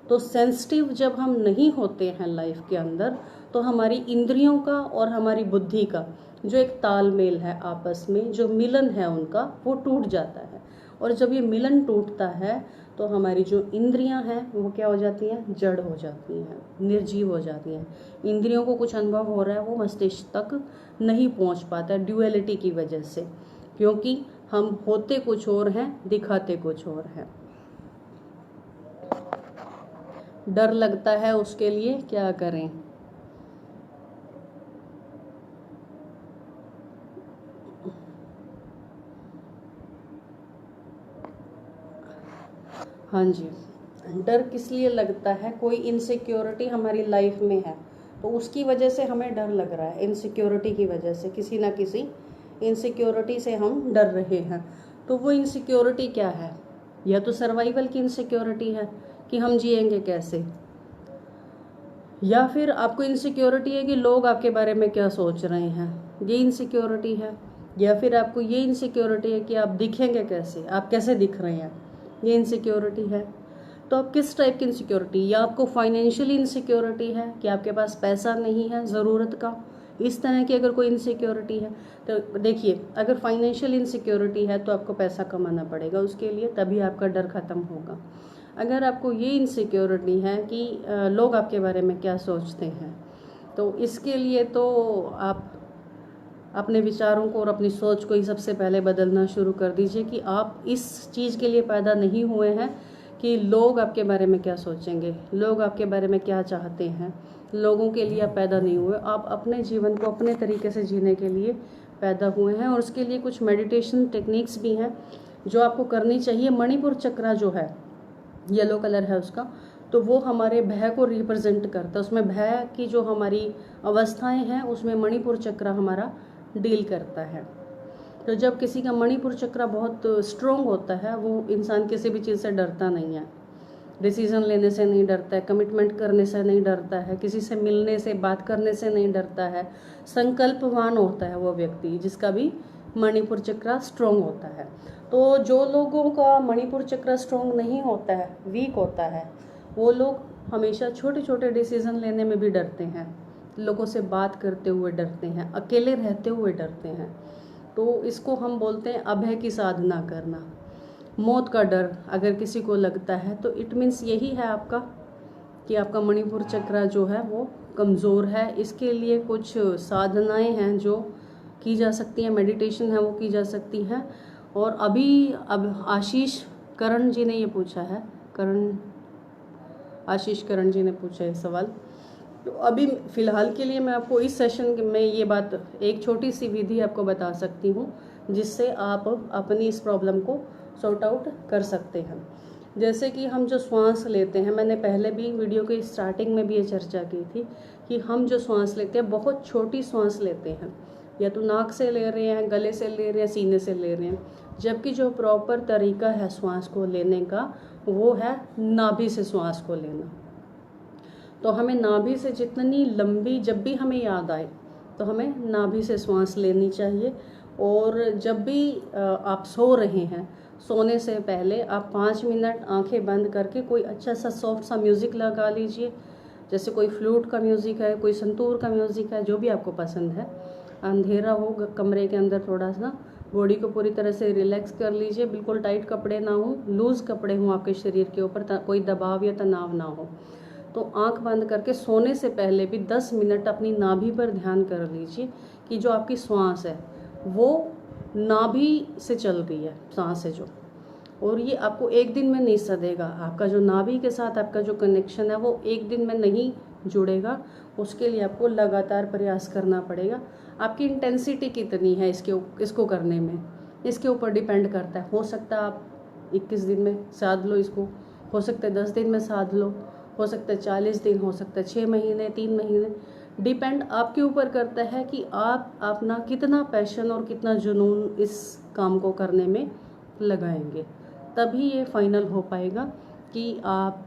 तो सेंसिटिव जब हम नहीं होते हैं लाइफ के अंदर, तो हमारी इंद्रियों का और हमारी बुद्धि का जो एक तालमेल है आपस में, जो मिलन है उनका, वो टूट जाता है। और जब ये मिलन टूटता है तो हमारी जो इंद्रियां हैं वो क्या हो जाती हैं, जड़ हो जाती हैं, निर्जीव हो जाती हैं। इंद्रियों को कुछ अनुभव हो रहा है, वो मस्तिष्क तक नहीं पहुंच पाता ड्यूअलिटी की वजह से, क्योंकि हम होते कुछ और हैं, दिखाते कुछ और हैं। डर लगता है, उसके लिए क्या करें? हाँ जी, डर किस लिए लगता है? कोई इनसिक्योरिटी हमारी लाइफ में है तो उसकी वजह से हमें डर लग रहा है। इनसिक्योरिटी की वजह से, किसी ना किसी इनसिक्योरिटी से हम डर रहे हैं। तो वो इनसिक्योरिटी क्या है? या तो सर्वाइवल की इनसिक्योरिटी है कि हम जिएंगे कैसे, या फिर आपको इनसिक्योरिटी है कि लोग आपके बारे में क्या सोच रहे हैं, ये इनसिक्योरिटी है, या फिर आपको ये इनसिक्योरिटी है कि आप दिखेंगे कैसे, आप कैसे दिख रहे हैं, ये इनसिक्योरिटी है। तो आप किस टाइप की इनसिक्योरिटी, या आपको फाइनेंशियली इनसिक्योरिटी है कि आपके पास पैसा नहीं है ज़रूरत का, इस तरह की अगर कोई इनसिक्योरिटी है तो देखिए, अगर फाइनेंशियल इनसिक्योरिटी है तो आपको पैसा कमाना पड़ेगा उसके लिए, तभी आपका डर ख़त्म होगा। अगर आपको ये इनसिक्योरिटी है कि लोग आपके बारे में क्या सोचते हैं, तो इसके लिए तो आप अपने विचारों को और अपनी सोच को ही सबसे पहले बदलना शुरू कर दीजिए कि आप इस चीज़ के लिए पैदा नहीं हुए हैं कि लोग आपके बारे में क्या सोचेंगे, लोग आपके बारे में क्या चाहते हैं। लोगों के लिए आप पैदा नहीं हुए, आप अपने जीवन को अपने तरीके से जीने के लिए पैदा हुए हैं। और उसके लिए कुछ मेडिटेशन टेक्निक्स भी हैं जो आपको करनी चाहिए। मणिपुर चक्रा जो है, येलो कलर है उसका, तो वो हमारे भय को रिप्रेजेंट करता है। उसमें भय की जो हमारी अवस्थाएं हैं उसमें मणिपुर चक्रा हमारा डील करता है। तो जब किसी का मणिपुर चक्र बहुत स्ट्रोंग होता है, वो इंसान किसी भी चीज़ से डरता नहीं है, डिसीजन लेने से नहीं डरता है, कमिटमेंट करने से नहीं डरता है, किसी से मिलने से बात करने से नहीं डरता है, संकल्पवान होता है वो व्यक्ति जिसका भी मणिपुर चक्र स्ट्रोंग होता है। तो जो लोगों का मणिपुर चक्र स्ट्रोंग नहीं होता है, वीक होता है, वो लोग हमेशा छोटे छोटे डिसीजन लेने में भी डरते हैं, लोगों से बात करते हुए डरते हैं, अकेले रहते हुए डरते हैं। तो इसको हम बोलते हैं अभय की साधना करना। मौत का डर अगर किसी को लगता है तो इट मीन्स यही है आपका कि आपका मणिपुर चक्र जो है वो कमज़ोर है। इसके लिए कुछ साधनाएं हैं जो की जा सकती हैं, मेडिटेशन है वो की जा सकती हैं। और अब आशीष करण जी ने ये पूछा है, आशीष करण जी ने पूछा है सवाल। तो अभी फ़िलहाल के लिए मैं आपको इस सेशन में ये बात, एक छोटी सी विधि आपको बता सकती हूँ जिससे आप अपनी इस प्रॉब्लम को सॉर्ट आउट कर सकते हैं। जैसे कि हम जो श्वास लेते हैं, मैंने पहले भी वीडियो के स्टार्टिंग में भी ये चर्चा की थी कि हम जो श्वास लेते हैं बहुत छोटी श्वास लेते हैं, या तो नाक से ले रहे हैं, गले से ले रहे हैं, सीने से ले रहे हैं, जबकि जो प्रॉपर तरीका है श्वास को लेने का वो है नाभि से श्वास को लेना। तो हमें नाभि से जितनी लंबी, जब भी हमें याद आए तो हमें नाभि से श्वास लेनी चाहिए। और जब भी आप सो रहे हैं, सोने से पहले आप 5 मिनट आंखें बंद करके कोई अच्छा सा सॉफ्ट सा म्यूज़िक लगा लीजिए, जैसे कोई फ्लूट का म्यूज़िक है, कोई संतूर का म्यूज़िक है, जो भी आपको पसंद है। अंधेरा हो कमरे के अंदर, थोड़ा सा बॉडी को पूरी तरह से रिलैक्स कर लीजिए, बिल्कुल टाइट कपड़े ना हो, लूज़ कपड़े हों आपके शरीर के ऊपर, कोई दबाव या तनाव ना हो। तो आंख बंद करके सोने से पहले भी 10 मिनट अपनी नाभि पर ध्यान कर लीजिए कि जो आपकी श्वास है वो नाभि से चल रही है, सांस है जो, और ये आपको एक दिन में नहीं सधेगा। आपका जो नाभि के साथ आपका जो कनेक्शन है वो एक दिन में नहीं जुड़ेगा, उसके लिए आपको लगातार प्रयास करना पड़ेगा। आपकी इंटेंसिटी कितनी है इसको करने में, इसके ऊपर डिपेंड करता है। हो सकता है आप 21 दिन में साध लो इसको, हो सकता है 10 दिन में साध लो, हो सकता है 40 दिन, हो सकता है 6 महीने, 3 महीने, डिपेंड आपके ऊपर करता है कि आप अपना कितना पैशन और कितना जुनून इस काम को करने में लगाएंगे। तभी ये फाइनल हो पाएगा कि आप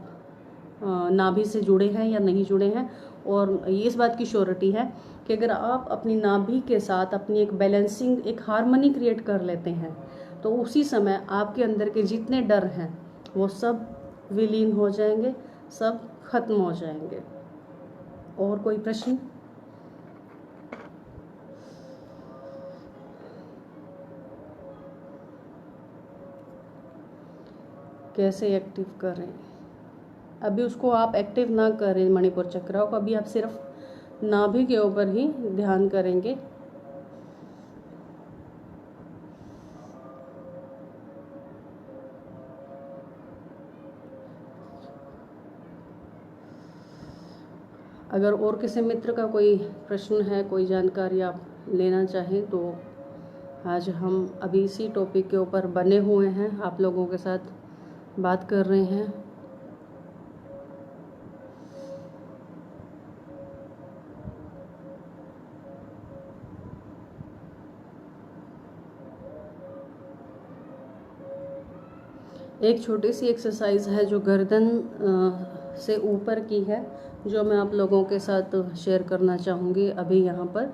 नाभि से जुड़े हैं या नहीं जुड़े हैं। और इस बात की श्योरिटी है कि अगर आप अपनी नाभि के साथ अपनी एक बैलेंसिंग, एक हार्मनी क्रिएट कर लेते हैं, तो उसी समय आपके अंदर के जितने डर हैं वो सब विलीन हो जाएंगे, सब खत्म हो जाएंगे। और कोई प्रश्न? कैसे एक्टिव करें? अभी उसको आप एक्टिव ना करें मणिपुर चक्र को, अभी आप सिर्फ नाभि के ऊपर ही ध्यान करेंगे। अगर और किसी मित्र का कोई प्रश्न है, कोई जानकारी आप लेना चाहें, तो आज हम अभी इसी टॉपिक के ऊपर बने हुए हैं, आप लोगों के साथ बात कर रहे हैं। एक छोटी सी एक्सरसाइज है जो गर्दन से ऊपर की है, जो मैं आप लोगों के साथ शेयर करना चाहूँगी अभी यहाँ पर।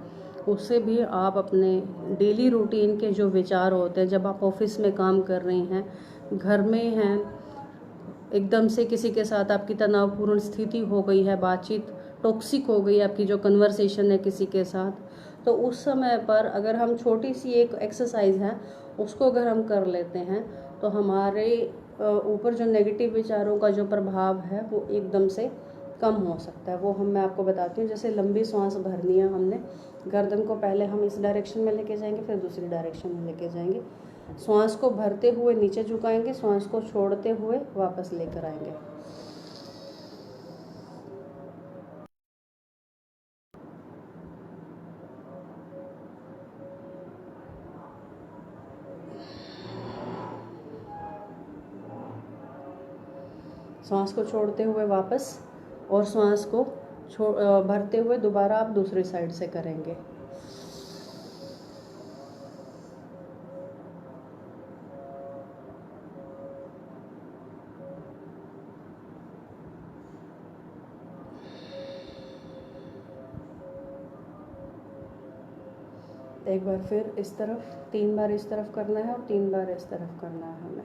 उससे भी आप अपने डेली रूटीन के जो विचार होते हैं, जब आप ऑफिस में काम कर रहे हैं, घर में हैं, एकदम से किसी के साथ आपकी तनावपूर्ण स्थिति हो गई है, बातचीत टॉक्सिक हो गई आपकी जो कन्वर्सेशन है किसी के साथ, तो उस समय पर अगर हम छोटी सी एक एक्सरसाइज है उसको अगर हम कर लेते हैं तो हमारे ऊपर जो नेगेटिव विचारों का जो प्रभाव है वो एकदम से कम हो सकता है। वो मैं आपको बताती हूँ। जैसे लंबी सांस भरनी है हमने, गर्दन को पहले हम इस डायरेक्शन में लेके जाएंगे, फिर दूसरी डायरेक्शन में लेके जाएंगे। सांस को भरते हुए नीचे झुकाएंगे, सांस को छोड़ते हुए वापस लेकर आएंगे। सांस को छोड़ते हुए वापस, और सांस को भरते हुए दोबारा आप दूसरी साइड से करेंगे। एक बार फिर इस तरफ, 3 बार इस तरफ करना है और 3 बार इस तरफ करना है हमें।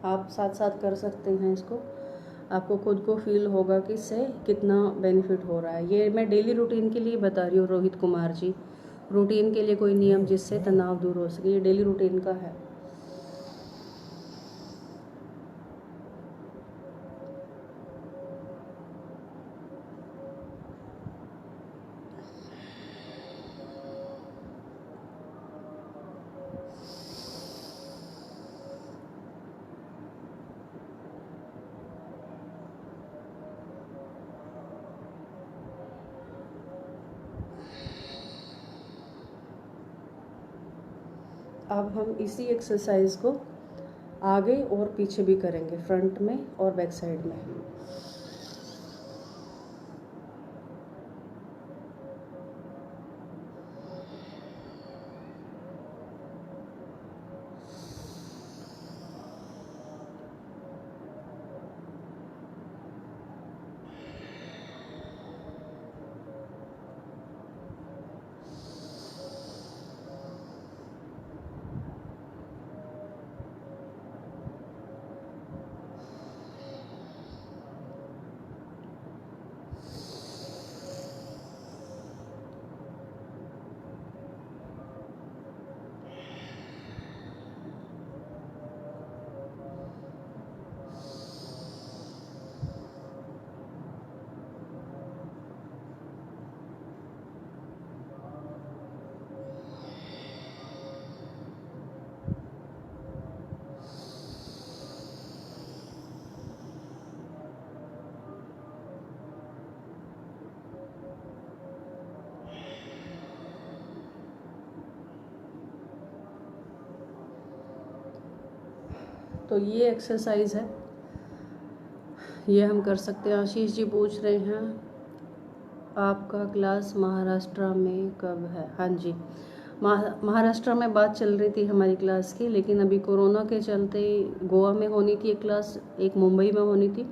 आप साथ साथ कर सकते हैं इसको, आपको खुद को फील होगा कि इससे कितना बेनिफिट हो रहा है। ये मैं डेली रूटीन के लिए बता रही हूँ रोहित कुमार जी, रूटीन के लिए कोई नियम जिससे तनाव दूर हो सके, ये डेली रूटीन का है। अब हम इसी एक्सरसाइज को आगे और पीछे भी करेंगे, फ्रंट में और बैक साइड में। तो ये एक्सरसाइज है, ये हम कर सकते हैं। आशीष जी पूछ रहे हैं आपका क्लास महाराष्ट्र में कब है? हाँ जी, महाराष्ट्र में बात चल रही थी हमारी क्लास की, लेकिन अभी कोरोना के चलते गोवा में होनी थी एक क्लास, एक मुंबई में होनी थी।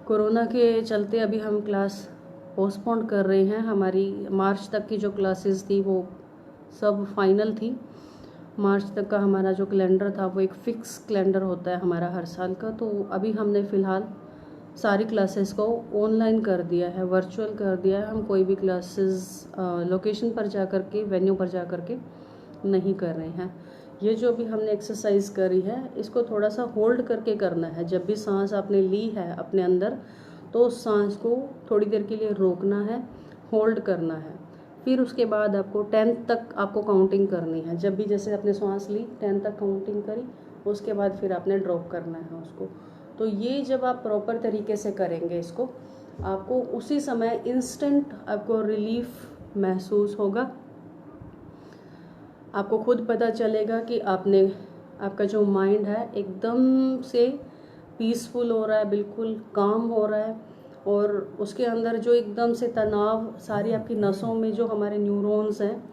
कोरोना के चलते अभी हम क्लास पोस्टपोन कर रहे हैं। हमारी मार्च तक की जो क्लासेस थी वो सब फाइनल थी। मार्च तक का हमारा जो कैलेंडर था वो एक फ़िक्स कैलेंडर होता है हमारा हर साल का, तो अभी हमने फ़िलहाल सारी क्लासेस को ऑनलाइन कर दिया है, वर्चुअल कर दिया है। हम कोई भी क्लासेस लोकेशन पर जा कर के, वेन्यू पर जा कर के नहीं कर रहे हैं। ये जो भी हमने एक्सरसाइज करी है इसको थोड़ा सा होल्ड करके करना है। जब भी सांस आपने ली है अपने अंदर तो उस सांस को थोड़ी देर के लिए रोकना है, होल्ड करना है, फिर उसके बाद आपको 10 तक आपको काउंटिंग करनी है। जब भी जैसे आपने सांस ली 10 तक काउंटिंग करी, उसके बाद फिर आपने ड्रॉप करना है उसको। तो ये जब आप प्रॉपर तरीके से करेंगे इसको, आपको उसी समय इंस्टेंट आपको रिलीफ महसूस होगा। आपको खुद पता चलेगा कि आपका जो माइंड है एकदम से पीसफुल हो रहा है, बिल्कुल काम हो रहा है। और उसके अंदर जो एकदम से तनाव, सारी आपकी नसों में जो हमारे न्यूरॉन्स हैं,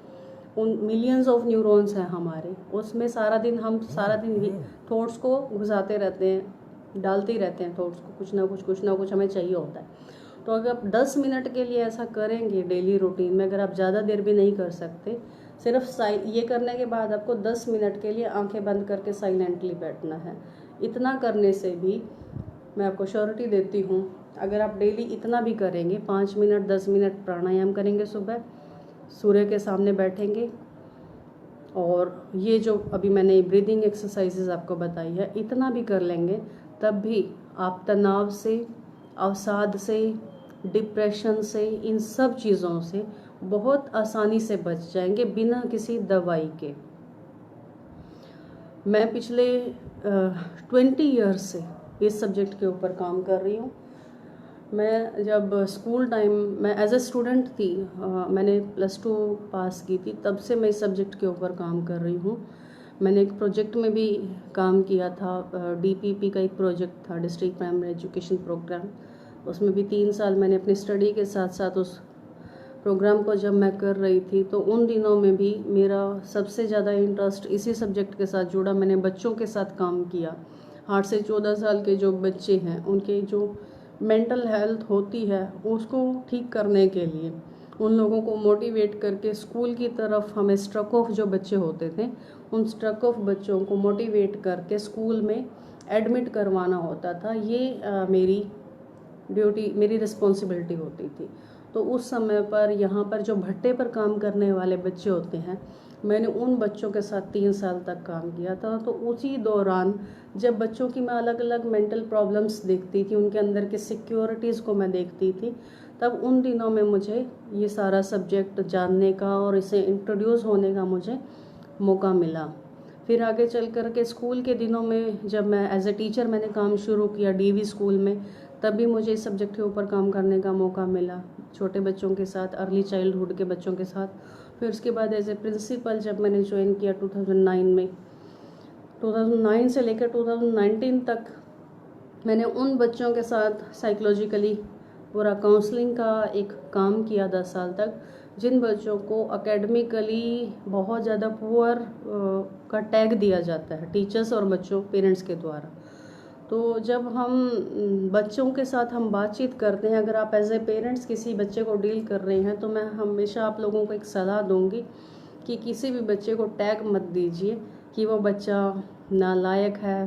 उन मिलियंस ऑफ न्यूरॉन्स हैं हमारे, उसमें सारा दिन ये थॉट्स को घुसाते रहते हैं, डालते ही रहते हैं थॉट्स को, कुछ ना कुछ हमें चाहिए होता है। तो अगर आप 10 मिनट के लिए ऐसा करेंगे डेली रूटीन में, अगर आप ज़्यादा देर भी नहीं कर सकते, सिर्फ ये करने के बाद आपको 10 मिनट के लिए आंखें बंद करके साइलेंटली बैठना है। इतना करने से भी मैं आपको श्योरिटी देती हूँ, अगर आप डेली इतना भी करेंगे, 5 मिनट 10 मिनट प्राणायाम करेंगे, सुबह सूर्य के सामने बैठेंगे, और ये जो अभी मैंने ब्रीदिंग एक्सरसाइजेज आपको बताई है, इतना भी कर लेंगे, तब भी आप तनाव से, अवसाद से, डिप्रेशन से, इन सब चीज़ों से बहुत आसानी से बच जाएंगे बिना किसी दवाई के। मैं पिछले 20 ईयर्स से इस सब्जेक्ट के ऊपर काम कर रही हूँ। मैं जब स्कूल टाइम मैं एज ए स्टूडेंट थी, मैंने +2 पास की थी, तब से मैं इस सब्जेक्ट के ऊपर काम कर रही हूँ। मैंने एक प्रोजेक्ट में भी काम किया था, DPP का एक प्रोजेक्ट था, डिस्ट्रिक्ट प्राइमरी एजुकेशन प्रोग्राम। उसमें भी 3 साल मैंने अपनी स्टडी के साथ साथ उस प्रोग्राम को जब मैं कर रही थी, तो उन दिनों में भी मेरा सबसे ज़्यादा इंटरेस्ट इसी सब्जेक्ट के साथ जुड़ा। मैंने बच्चों के साथ काम किया। 8 से 14 साल के जो बच्चे हैं, उनके जो मेंटल हेल्थ होती है, उसको ठीक करने के लिए उन लोगों को मोटिवेट करके स्कूल की तरफ, हमें स्ट्रक ऑफ जो बच्चे होते थे, उन स्ट्रक ऑफ बच्चों को मोटिवेट करके स्कूल में एडमिट करवाना होता था। ये मेरी ड्यूटी, मेरी रिस्पॉन्सिबिलिटी होती थी। तो उस समय पर यहाँ पर जो भट्टे पर काम करने वाले बच्चे होते हैं, मैंने उन बच्चों के साथ 3 साल तक काम किया था। तो उसी दौरान जब बच्चों की मैं अलग अलग मेंटल प्रॉब्लम्स देखती थी, उनके अंदर के सिक्योरिटीज़ को मैं देखती थी, तब उन दिनों में मुझे ये सारा सब्जेक्ट जानने का और इसे इंट्रोड्यूस होने का मुझे मौका मिला। फिर आगे चल कर के स्कूल के दिनों में जब मैं एज ए टीचर मैंने काम शुरू किया DV स्कूल में, तब भी मुझे इस सब्जेक्ट के ऊपर काम करने का मौका मिला, छोटे बच्चों के साथ, अर्ली चाइल्डहुड के बच्चों के साथ। फिर उसके बाद एज ए प्रिंसिपल जब मैंने ज्वाइन किया 2009 में, 2009 से लेकर 2019 तक मैंने उन बच्चों के साथ साइकोलॉजिकली पूरा काउंसलिंग का एक काम किया 10 साल तक, जिन बच्चों को एकेडमिकली बहुत ज़्यादा पुअर का टैग दिया जाता है टीचर्स और बच्चों, पेरेंट्स के द्वारा। तो जब हम बच्चों के साथ हम बातचीत करते हैं, अगर आप एज ए पेरेंट्स किसी बच्चे को डील कर रहे हैं, तो मैं हमेशा आप लोगों को एक सलाह दूंगी कि किसी भी बच्चे को टैग मत दीजिए कि वो बच्चा नालायक है,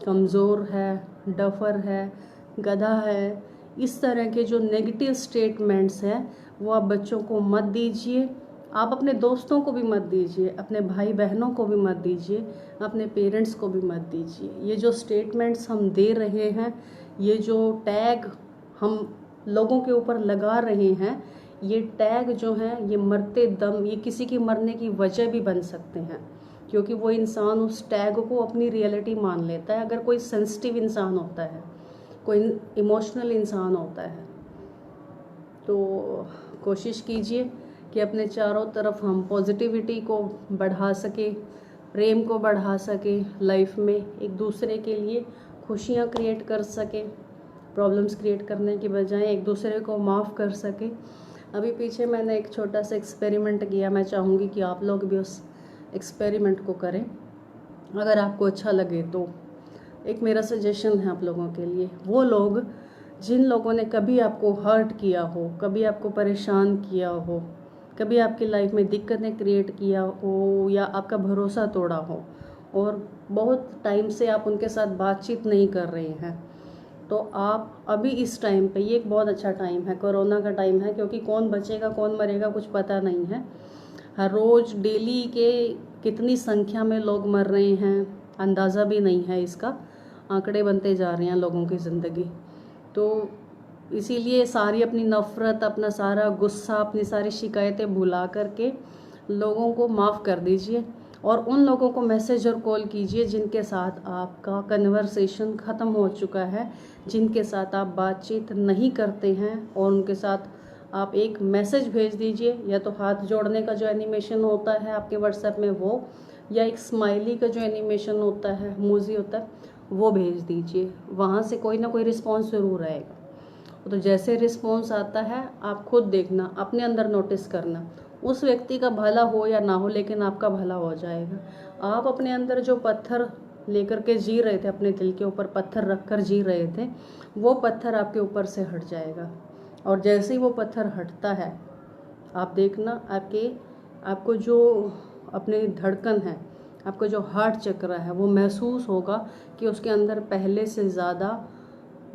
कमज़ोर है, डफर है, गधा है। इस तरह के जो नेगेटिव स्टेटमेंट्स हैं, वो आप बच्चों को मत दीजिए। आप अपने दोस्तों को भी मत दीजिए, अपने भाई बहनों को भी मत दीजिए, अपने पेरेंट्स को भी मत दीजिए। ये जो स्टेटमेंट्स हम दे रहे हैं, ये जो टैग हम लोगों के ऊपर लगा रहे हैं, ये टैग जो हैं, ये मरते दम, ये किसी की मरने की वजह भी बन सकते हैं, क्योंकि वो इंसान उस टैग को अपनी रियलिटी मान लेता है। अगर कोई सेंसिटिव इंसान होता है, कोई इमोशनल इंसान होता है, तो कोशिश कीजिए कि अपने चारों तरफ हम पॉजिटिविटी को बढ़ा सके, प्रेम को बढ़ा सके, लाइफ में एक दूसरे के लिए खुशियाँ क्रिएट कर सके, प्रॉब्लम्स क्रिएट करने की बजाय एक दूसरे को माफ़ कर सके। अभी पीछे मैंने एक छोटा सा एक्सपेरिमेंट किया, मैं चाहूँगी कि आप लोग भी उस एक्सपेरिमेंट को करें, अगर आपको अच्छा लगे तो। एक मेरा सजेशन है आप लोगों के लिए, वो लोग जिन लोगों ने कभी आपको हर्ट किया हो, कभी आपको परेशान किया हो, कभी आपकी लाइफ में दिक्कतें क्रिएट किया हो, या आपका भरोसा तोड़ा हो, और बहुत टाइम से आप उनके साथ बातचीत नहीं कर रहे हैं, तो आप अभी इस टाइम पे, ये एक बहुत अच्छा टाइम है, कोरोना का टाइम है, क्योंकि कौन बचेगा कौन मरेगा कुछ पता नहीं है। हर रोज़ डेली के कितनी संख्या में लोग मर रहे हैं, अंदाज़ा भी नहीं है इसका, आंकड़े बनते जा रहे हैं लोगों की ज़िंदगी। तो इसीलिए सारी अपनी नफ़रत, अपना सारा गुस्सा, अपनी सारी शिकायतें भुला करके लोगों को माफ़ कर दीजिए, और उन लोगों को मैसेज और कॉल कीजिए जिनके साथ आपका कन्वर्सेशन ख़त्म हो चुका है, जिनके साथ आप बातचीत नहीं करते हैं, और उनके साथ आप एक मैसेज भेज दीजिए, या तो हाथ जोड़ने का जो एनिमेशन होता है आपके व्हाट्सएप में वो, या एक स्माइली का जो एनिमेशन होता है, इमोजी होता है, वो भेज दीजिए। वहाँ से कोई ना कोई रिस्पॉन्स ज़रूर आएगा। तो जैसे रिस्पॉन्स आता है आप खुद देखना, अपने अंदर नोटिस करना, उस व्यक्ति का भला हो या ना हो लेकिन आपका भला हो जाएगा। आप अपने अंदर जो पत्थर लेकर के जी रहे थे, अपने दिल के ऊपर पत्थर रख कर जी रहे थे, वो पत्थर आपके ऊपर से हट जाएगा। और जैसे ही वो पत्थर हटता है आप देखना आपको जो अपने धड़कन है, आपको जो हार्ट चक्र है, वो महसूस होगा कि उसके अंदर पहले से ज़्यादा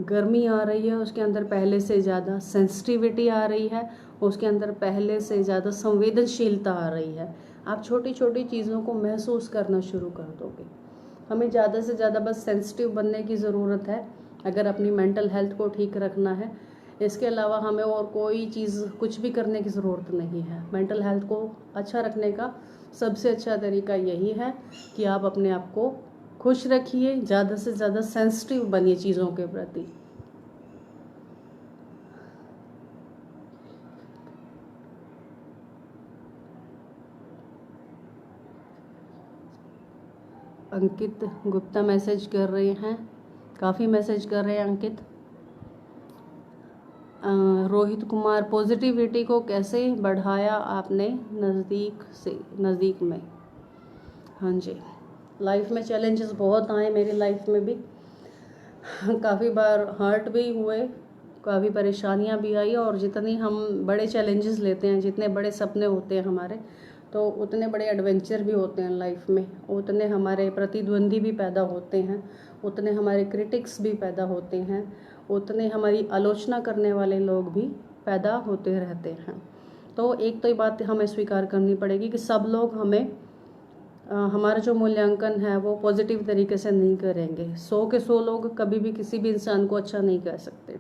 गर्मी आ रही है, उसके अंदर पहले से ज़्यादा सेंसिटिविटी आ रही है, उसके अंदर पहले से ज़्यादा संवेदनशीलता आ रही है। आप छोटी छोटी चीज़ों को महसूस करना शुरू कर दोगे। हमें ज़्यादा से ज़्यादा बस सेंसिटिव बनने की ज़रूरत है अगर अपनी मेंटल हेल्थ को ठीक रखना है। इसके अलावा हमें और कोई चीज़ कुछ भी करने की ज़रूरत नहीं है। मेंटल हेल्थ को अच्छा रखने का सबसे अच्छा तरीका यही है कि आप अपने आप को खुश रखिए, ज़्यादा से ज़्यादा सेंसिटिव बनिए चीज़ों के प्रति। अंकित गुप्ता मैसेज कर रहे हैं, काफ़ी मैसेज कर रहे हैं अंकित। रोहित कुमार, पॉजिटिविटी को कैसे बढ़ाया आपने नज़दीक में? हाँ जी, लाइफ में चैलेंजेस बहुत आए, मेरी लाइफ में भी काफ़ी बार हर्ट भी हुए, काफ़ी परेशानियाँ भी आई। और जितनी हम बड़े चैलेंजेस लेते हैं, जितने बड़े सपने होते हैं हमारे, तो उतने बड़े एडवेंचर भी होते हैं लाइफ में, उतने हमारे प्रतिद्वंदी भी पैदा होते हैं, उतने हमारे क्रिटिक्स भी पैदा होते हैं, उतने हमारी आलोचना करने वाले लोग भी पैदा होते रहते हैं। तो एक तो ये बात हमें स्वीकार करनी पड़ेगी कि सब लोग हमारा जो मूल्यांकन है वो पॉजिटिव तरीके से नहीं करेंगे। 100 के 100 लोग कभी भी किसी भी इंसान को अच्छा नहीं कह सकते।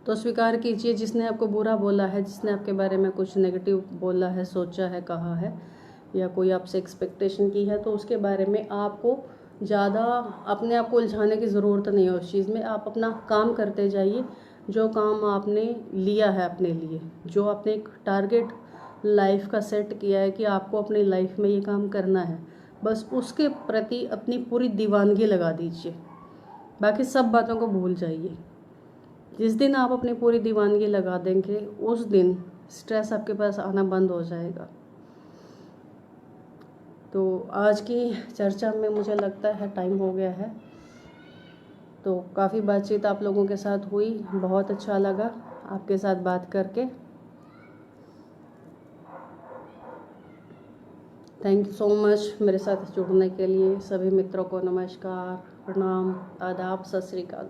तो स्वीकार कीजिए, जिसने आपको बुरा बोला है, जिसने आपके बारे में कुछ नेगेटिव बोला है, सोचा है, कहा है, या कोई आपसे एक्सपेक्टेशन की है, तो उसके बारे में आपको ज़्यादा अपने आप को उलझाने की ज़रूरत नहीं है। उस चीज़ में आप अपना काम करते जाइए, जो काम आपने लिया है अपने लिए, जो आपने एक टारगेट लाइफ का सेट किया है कि आपको अपनी लाइफ में ये काम करना है, बस उसके प्रति अपनी पूरी दीवानगी लगा दीजिए, बाकी सब बातों को भूल जाइए। जिस दिन आप अपनी पूरी दीवानगी लगा देंगे उस दिन स्ट्रेस आपके पास आना बंद हो जाएगा। तो आज की चर्चा में मुझे लगता है टाइम हो गया है, तो काफ़ी बातचीत आप लोगों के साथ हुई, बहुत अच्छा लगा आपके साथ बात करके। थैंक यू सो मच मेरे साथ जुड़ने के लिए। सभी मित्रों को नमस्कार, प्रणाम, आदाब, सत श्री अकाल।